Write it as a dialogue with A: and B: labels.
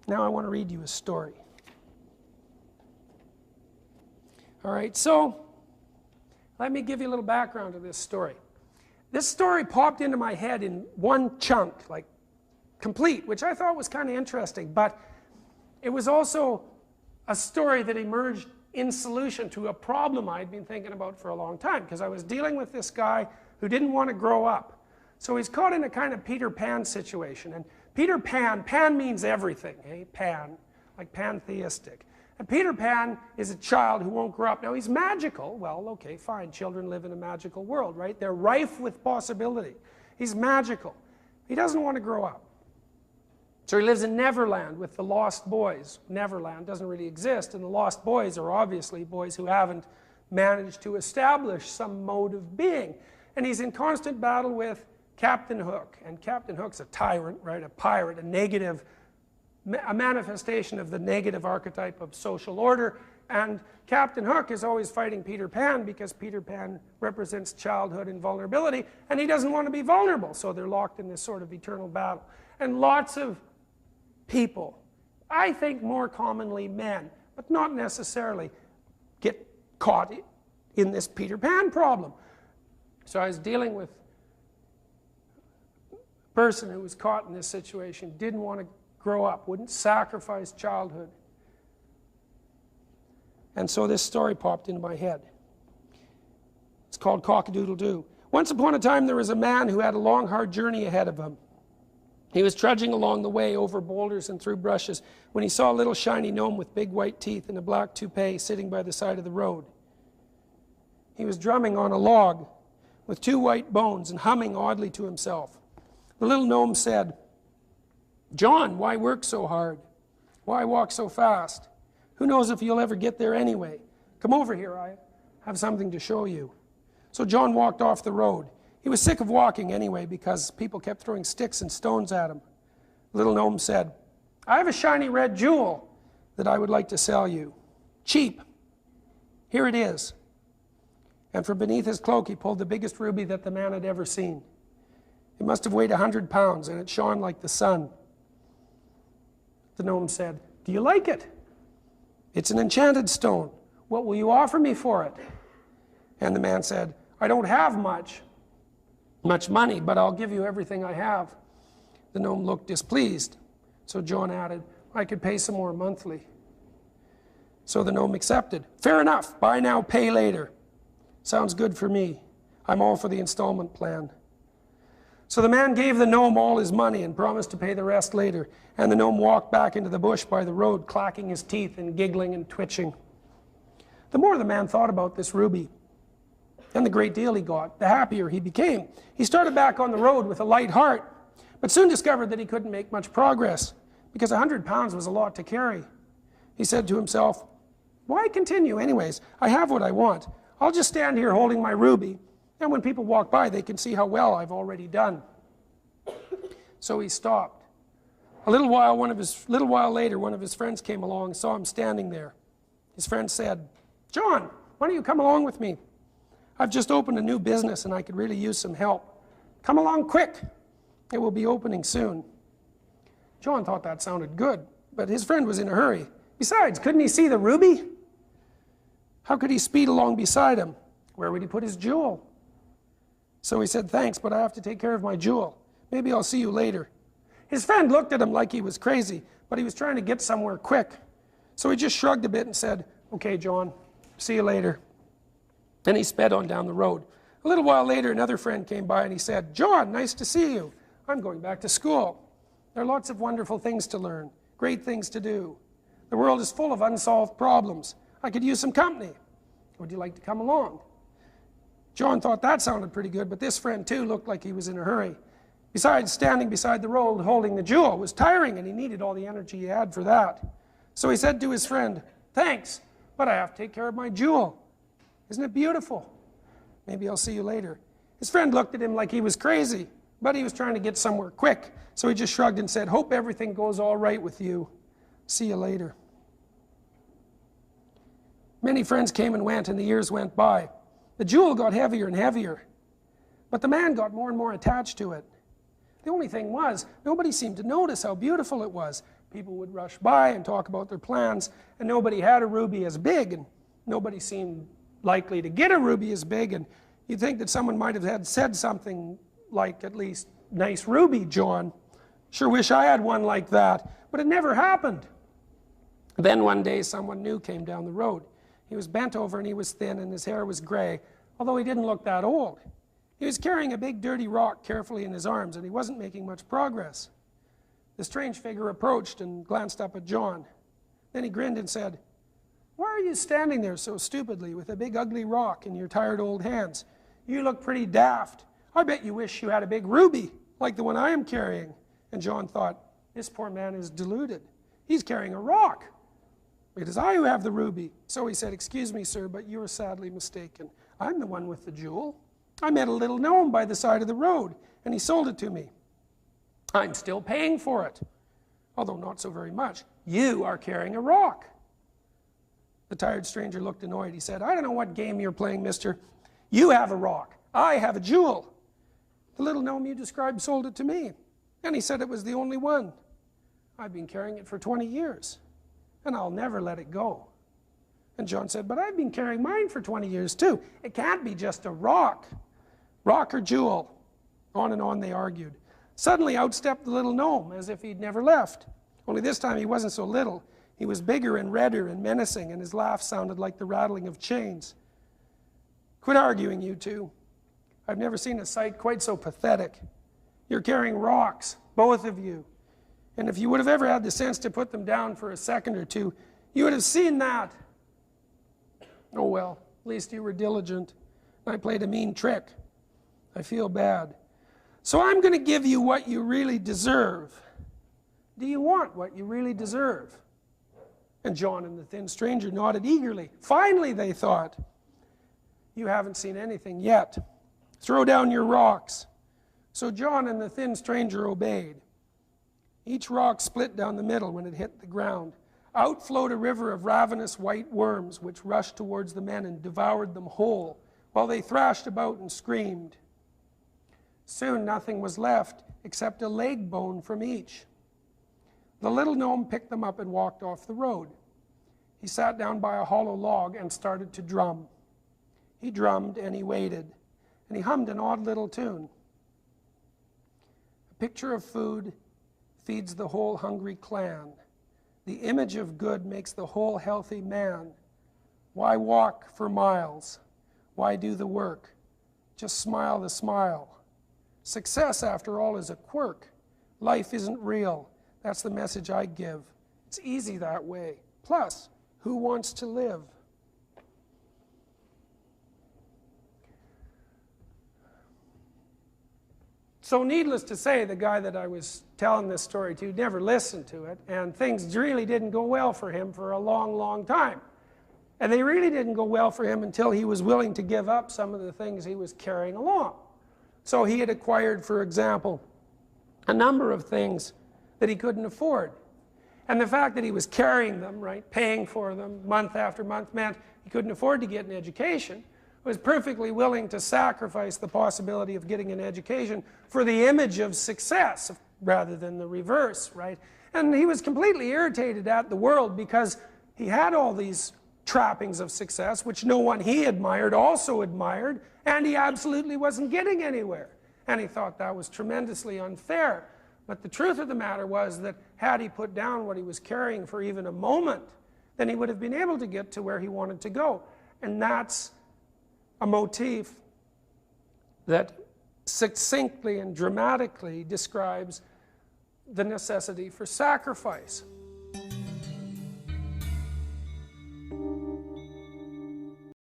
A: Now I want to read you a story. All right, so let me give you a little background to this story. This story popped into my head in one chunk, like complete, which I thought was kind of interesting, but it was also a story that emerged in solution to a problem I'd been thinking about for a long time, because I was dealing with this guy who didn't want to grow up. So he's caught in a kind of Peter Pan situation, and Peter Pan, Pan means everything, eh? Pan, like pantheistic. And Peter Pan is a child who won't grow up. Now he's magical. Well, okay, fine. Children live in a magical world, right? They're rife with possibility. He's magical. He doesn't want to grow up. So he lives in Neverland with the Lost Boys. Neverland doesn't really exist, and the Lost Boys are obviously boys who haven't managed to establish some mode of being. And he's in constant battle with Captain Hook. And Captain Hook's a tyrant, right? A pirate, a manifestation of the negative archetype of social order. And Captain Hook is always fighting Peter Pan because Peter Pan represents childhood and vulnerability, and he doesn't want to be vulnerable, so they're locked in this sort of eternal battle. And lots of people, I think more commonly men, but not necessarily, get caught in this Peter Pan problem. So I was dealing with a person who was caught in this situation, didn't want to grow up, wouldn't sacrifice childhood. And so this story popped into my head. It's called Cock-a-Doodle-Doo. Once upon a time there was a man who had a long, hard journey ahead of him. He was trudging along the way over boulders and through brushes when he saw a little shiny gnome with big white teeth and a black toupee sitting by the side of the road. He was drumming on a log with two white bones and humming oddly to himself. The little gnome said, "John, why work so hard? Why walk so fast? Who knows if you'll ever get there anyway? Come over here, I have something to show you." So John walked off the road. He was sick of walking anyway because people kept throwing sticks and stones at him. The little gnome said, "I have a shiny red jewel that I would like to sell you. Cheap. Here it is." And from beneath his cloak he pulled the biggest ruby that the man had ever seen. It must have weighed 100 pounds, and it shone like the sun. The gnome said, "Do you like it? It's an enchanted stone. What will you offer me for it?" And the man said, "I don't have much money, but I'll give you everything I have." The gnome looked displeased. So John added, "I could pay some more monthly." So the gnome accepted. "Fair enough. Buy now, pay later. Sounds good for me. I'm all for the installment plan." So the man gave the gnome all his money and promised to pay the rest later. And the gnome walked back into the bush by the road, clacking his teeth and giggling and twitching. The more the man thought about this ruby and the great deal he got, the happier he became. He started back on the road with a light heart, but soon discovered that he couldn't make much progress because 100 pounds was a lot to carry. He said to himself, "Why continue anyways? I have what I want. I'll just stand here holding my ruby, and when people walk by they can see how well I've already done." So he stopped. A little while later, one of his friends came along and saw him standing there. His friend said, "John, why don't you come along with me? I've just opened a new business and I could really use some help. Come along quick. It will be opening soon." John thought that sounded good, but his friend was in a hurry. Besides, couldn't he see the ruby? How could he speed along beside him? Where would he put his jewel? So he said, "Thanks, but I have to take care of my jewel. Maybe I'll see you later." His friend looked at him like he was crazy, but he was trying to get somewhere quick. So he just shrugged a bit and said, "Okay, John, see you later." Then he sped on down the road. A little while later, another friend came by and he said, "John, nice to see you. I'm going back to school. There are lots of wonderful things to learn, great things to do. The world is full of unsolved problems. I could use some company. Would you like to come along?" John thought that sounded pretty good, but this friend too looked like he was in a hurry. Besides, standing beside the road holding the jewel was tiring, and he needed all the energy he had for that. So he said to his friend, "Thanks, but I have to take care of my jewel. Isn't it beautiful? Maybe I'll see you later." His friend looked at him like he was crazy, but he was trying to get somewhere quick. So he just shrugged and said, "Hope everything goes all right with you. See you later." Many friends came and went, and the years went by. The jewel got heavier and heavier, but the man got more and more attached to it. The only thing was, nobody seemed to notice how beautiful it was. People would rush by and talk about their plans, and nobody had a ruby as big, and nobody seemed likely to get a ruby as big, and you'd think that someone might have said something like, at least, "Nice ruby, John. Sure wish I had one like that." But it never happened. Then one day someone new came down the road. He was bent over and he was thin and his hair was gray, although he didn't look that old. He was carrying a big dirty rock carefully in his arms, and he wasn't making much progress. The strange figure approached and glanced up at John. Then he grinned and said, "Why are you standing there so stupidly with a big ugly rock in your tired old hands? You look pretty daft. I bet you wish you had a big ruby like the one I am carrying." And John thought, this poor man is deluded. He's carrying a rock. It is I who have the ruby. So he said, "Excuse me, sir, but you are sadly mistaken. I'm the one with the jewel. I met a little gnome by the side of the road, and he sold it to me. I'm still paying for it, although not so very much. You are carrying a rock." The tired stranger looked annoyed. He said, "I don't know what game you're playing, mister. You have a rock. I have a jewel. The little gnome you described sold it to me, and he said it was the only one. I've been carrying it for 20 years, and I'll never let it go." And John said, "But I've been carrying mine for 20 years too. It can't be just a rock. Rock or jewel?" On and on they argued. Suddenly out stepped the little gnome, as if he'd never left. Only this time he wasn't so little. He was bigger and redder and menacing, and his laugh sounded like the rattling of chains. "Quit arguing, you two. I've never seen a sight quite so pathetic. You're carrying rocks, both of you. And if you would have ever had the sense to put them down for a second or two, you would have seen that. Oh well, at least you were diligent. I played a mean trick. I feel bad. So I'm going to give you what you really deserve. Do you want what you really deserve?" And John and the thin stranger nodded eagerly. Finally, they thought. "You haven't seen anything yet. Throw down your rocks." So John and the thin stranger obeyed. Each rock split down the middle when it hit the ground. Out flowed a river of ravenous white worms, which rushed towards the men and devoured them whole, while they thrashed about and screamed. Soon nothing was left except a leg bone from each. The little gnome picked them up and walked off the road. He sat down by a hollow log and started to drum. He drummed and he waited, and he hummed an odd little tune. "A picture of food feeds the whole hungry clan. The image of good makes the whole healthy man. Why walk for miles? Why do the work? Just smile the smile. Success, after all, is a quirk. Life isn't real. That's the message I give. It's easy that way. Plus, who wants to live?" So needless to say, the guy that I was telling this story to never listened to it, and things really didn't go well for him for a long, long time. And they really didn't go well for him until he was willing to give up some of the things he was carrying along. So he had acquired, for example, a number of things that he couldn't afford. And the fact that he was carrying them, right, paying for them month after month, meant he couldn't afford to get an education. He was perfectly willing to sacrifice the possibility of getting an education for the image of success rather than the reverse, right? And he was completely irritated at the world because he had all these trappings of success, which no one he admired also admired, and he absolutely wasn't getting anywhere. And he thought that was tremendously unfair. But the truth of the matter was that had he put down what he was carrying for even a moment, then he would have been able to get to where he wanted to go. And that's a motif that succinctly and dramatically describes the necessity for sacrifice.